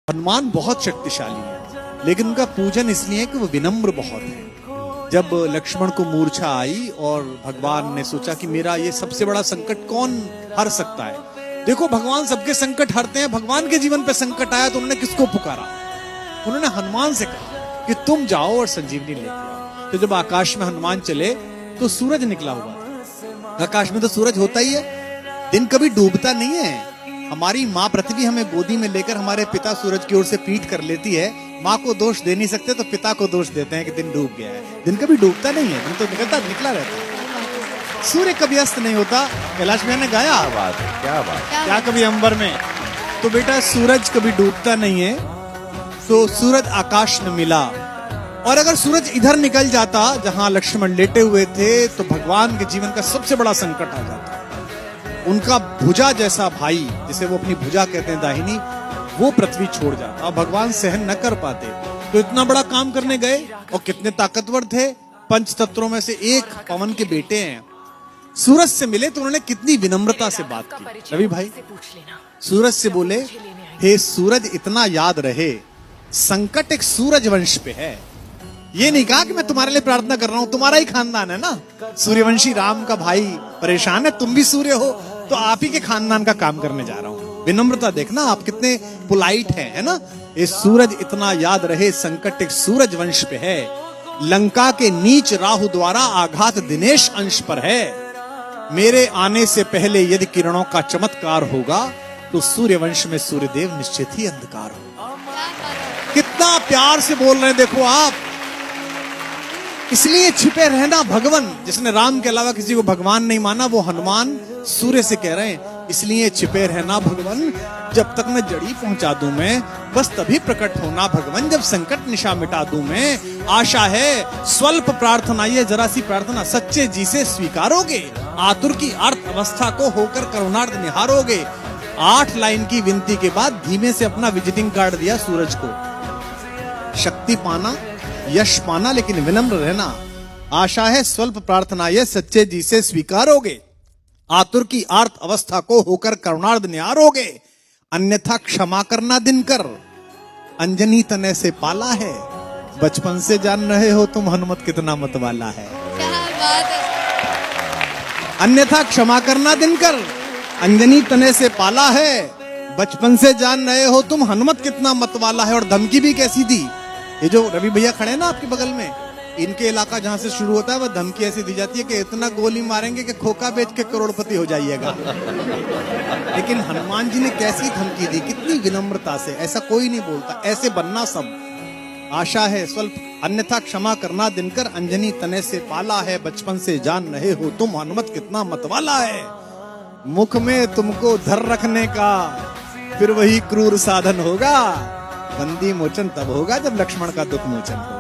हनुमान बहुत शक्तिशाली है, लेकिन उनका पूजन इसलिए है कि वो विनम्र बहुत है। जब लक्ष्मण को मूर्छा आई और भगवान ने सोचा कि मेरा ये सबसे बड़ा संकट कौन हर सकता है। देखो, भगवान सबके संकट हरते हैं। भगवान के जीवन पे संकट आया तो उन्होंने किसको पुकारा? उन्होंने हनुमान से कहा कि तुम जाओ और संजीवनी लेके आओ। तो जब आकाश में हनुमान चले तो सूरज निकला हुआ था। आकाश में तो सूरज होता ही है, दिन कभी डूबता नहीं है। हमारी माँ पृथ्वी हमें गोदी में लेकर हमारे पिता सूरज की ओर से पीठ कर लेती है। माँ को दोष दे नहीं सकते तो पिता को दोष देते हैं कि दिन डूब गया है। दिन कभी डूबता नहीं है, दिन तो निकला रहता है। सूर्य कभी अस्त नहीं होता। कैलाश भैया ने गाया, क्या कभी अंबर में। तो बेटा, सूरज कभी डूबता नहीं है। तो सूरज आकाश में मिला, और अगर सूरज इधर निकल जाता जहां लक्ष्मण लेटे हुए थे तो भगवान के जीवन का सबसे बड़ा संकट आ जाता। उनका भुजा जैसा भाई, जिसे वो अपनी भुजा कहते हैं दाहिनी, वो पृथ्वी छोड़ जाता और भगवान सहन न कर पाते। तो इतना बड़ा काम करने गए, और कितने ताकतवर थे। पंच तत्वों में से एक पवन के बेटे हैं। सूरज से मिले तो उन्होंने कितनी विनम्रता से बात की। रवि भाई सूरज से बोले, हे सूरज, इतना याद रहे संकट एक सूरज वंश पे है। ये नहीं कहा कि मैं तुम्हारे लिए प्रार्थना कर रहा हूं, तुम्हारा ही खानदान है ना, सूर्यवंशी राम का भाई परेशान है, तुम भी सूर्य हो, तो आप ही के खानदान का काम करने जा रहा हूं। विनम्रता देखना, आप कितने पोलाइट हैं, है ना। ये सूरज इतना याद रहे संकट एक सूरज वंश पे है। लंका के नीच राहु द्वारा आघात दिनेश अंश पर है। मेरे आने से पहले यदि किरणों का चमत्कार होगा तो सूर्यवंश में सूर्यदेव निश्चित ही अंधकार होगा। कितना प्यार से बोल रहे हैं, देखो आप। इसलिए छिपे रहना भगवान। जिसने राम के अलावा किसी को भगवान नहीं माना, वो हनुमान सूर्य से कह रहे हैं, इसलिए छिपे रहना भगवान, जब तक मैं जड़ी पहुंचा दूं मैं, बस तभी प्रकट होना भगवान, जब संकट निशा मिटा दूं मैं। आशा है स्वल्प प्रार्थना, ये जरा सी प्रार्थना सच्चे जी से स्वीकारोगे, आतुर की अर्थ अवस्था को होकर करुणार्थ निहारोगे। 8 लाइन की विनती के बाद धीमे से अपना विजिटिंग कार्ड दिया सूरज को। शक्ति पाना, यश पाना, लेकिन विनम्र रहना। आशा है स्वल्प प्रार्थना ये सच्चे जी से स्वीकारोगे, आतुर की आर्त अवस्था को होकर करुणार्थ निहारोगे। अन्यथा क्षमा करना दिनकर, अंजनी तने से पाला है, बचपन से जान रहे हो तुम हनुमत कितना मतवाला है। अन्यथा क्षमा करना दिनकर, अंजनी तने से पाला है, बचपन से जान रहे हो तुम हनुमत कितना मतवाला है। और धमकी भी कैसी दी। ये जो रवि भैया खड़े हैं ना आपके बगल में, इनके इलाका जहां से शुरू होता है, वह धमकी ऐसी दी जाती है कि इतना गोली मारेंगे कि खोखा बेच के करोड़पति हो जाइएगा। लेकिन हनुमान जी ने कैसी धमकी दी, कितनी विनम्रता से। ऐसा कोई नहीं बोलता, ऐसे बनना सब। आशा है स्वल्प, अन्यथा क्षमा करना दिनकर, अंजनी तने से पाला है, बचपन से जान रहे हो तुम हनुमत कितना मतवाला है। मुख में तुमको धर रखने का फिर वही क्रूर साधन होगा। बंदी मोचन तब होगा जब लक्ष्मण का दुख मोचन होगा।